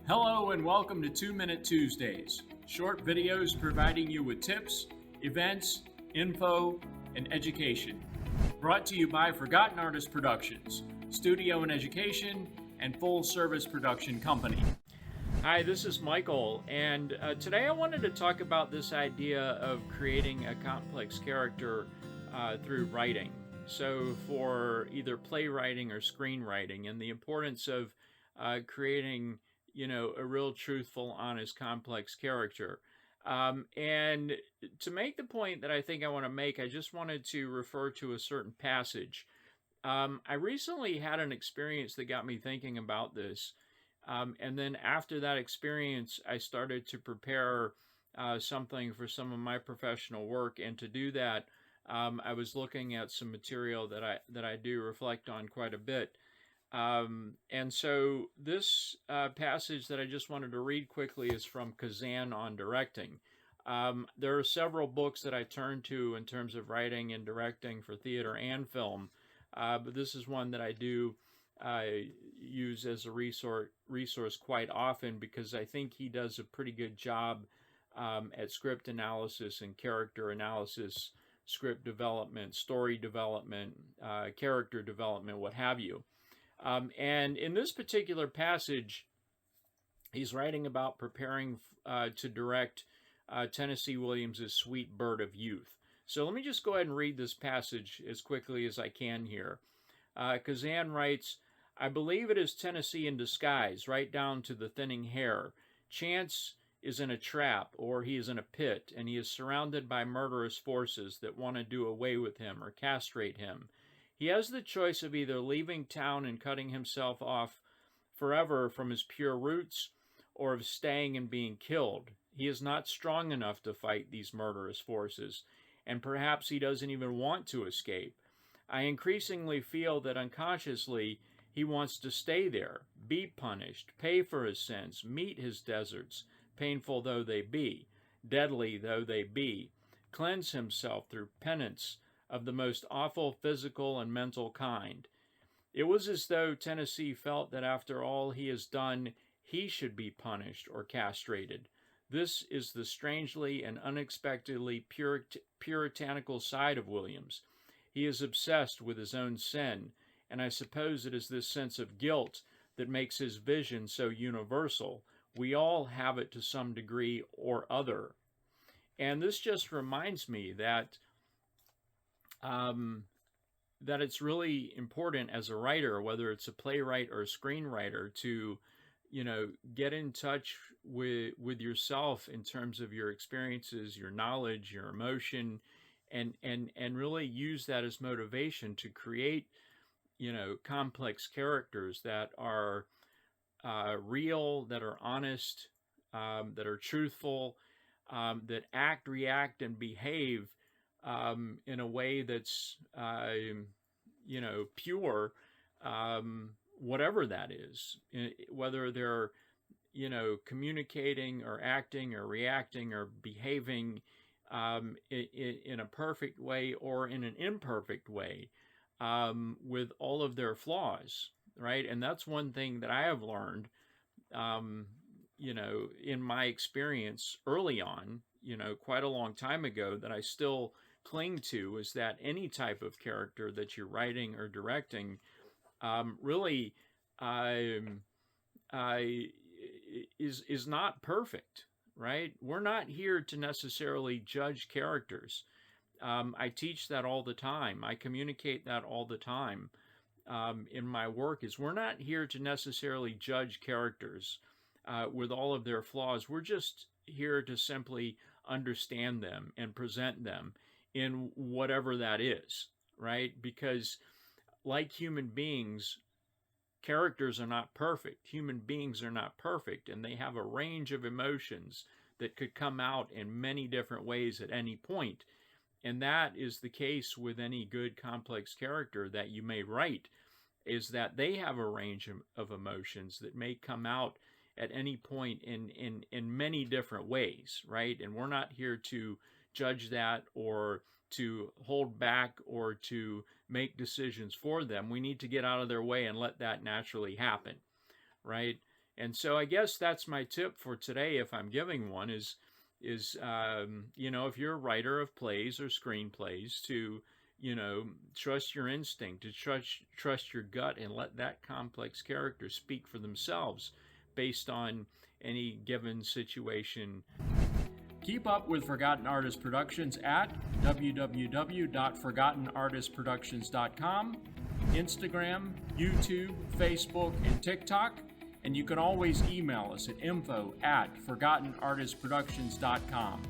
Hello and welcome to 2 Minute Tuesdays, short videos providing you with tips, events, info, and education. Brought to you by Forgotten Artist Productions, studio and education, and full service production company. Hi, this is Michael, and today I wanted to talk about this idea of creating a complex character through writing. So, for either playwriting or screenwriting, and the importance of creating a real truthful, honest, complex character. And to make the point that I think I want to make, I just wanted to refer to a certain passage. I recently had an experience that got me thinking about this. And then after that experience, I started to prepare something for some of my professional work. And to do that, I was looking at some material that I do reflect on quite a bit. And so this passage that I just wanted to read quickly is from Kazan on directing. There are several books that I turn to in terms of writing and directing for theater and film, but this is one that I do use as a resource quite often because I think he does a pretty good job at script analysis and character analysis, script development, story development, character development, what have you. And in this particular passage, he's writing about preparing to direct Tennessee Williams' Sweet Bird of Youth. So let me just go ahead and read this passage as quickly as I can here. Kazan writes, I believe it is Tennessee in disguise, right down to the thinning hair. Chance is in a trap, or he is in a pit, and he is surrounded by murderous forces that want to do away with him or castrate him. He has the choice of either leaving town and cutting himself off forever from his pure roots, or of staying and being killed. He is not strong enough to fight these murderous forces, and perhaps he doesn't even want to escape. I increasingly feel that unconsciously he wants to stay there, be punished, pay for his sins, meet his deserts, painful though they be, deadly though they be, cleanse himself through penance of the most awful physical and mental kind. It was as though Tennessee felt that after all he has done, he should be punished or castrated. This is the strangely and unexpectedly puritanical side of Williams. He is obsessed with his own sin, and I suppose it is this sense of guilt that makes his vision so universal. We all have it to some degree or other. And this just reminds me that that it's really important as a writer, whether it's a playwright or a screenwriter, to get in touch with yourself in terms of your experiences, your knowledge, your emotion, and really use that as motivation to create complex characters that are real, that are honest, that are truthful, that act, react, and behave in a way that's pure, whatever that is, whether they're communicating or acting or reacting or behaving in a perfect way or in an imperfect way, with all of their flaws, right? And that's one thing that I have learned, in my experience early on, quite a long time ago, that I still cling to, is that any type of character that you're writing or directing really is not perfect, right? We're not here to necessarily judge characters. I teach that all the time. I communicate that all the time in my work. Is we're not here to necessarily judge characters with all of their flaws. We're just here to simply understand them and present them in whatever that is, right? Because like human beings, characters are not perfect. Human beings are not perfect, and they have a range of emotions that could come out in many different ways at any point. And that is the case with any good complex character that you may write, is that they have a range of emotions that may come out at any point in many different ways, right? And we're not here to judge that or to hold back or to make decisions for them. We need to get out of their way and let that naturally happen, right? And so I guess that's my tip for today, if I'm giving one, is if you're a writer of plays or screenplays, to trust your instinct, to trust your gut, and let that complex character speak for themselves based on any given situation. Keep up with Forgotten Artist Productions at www.forgottenartistproductions.com, Instagram, YouTube, Facebook, and TikTok. And you can always email us at info@forgottenartistproductions.com.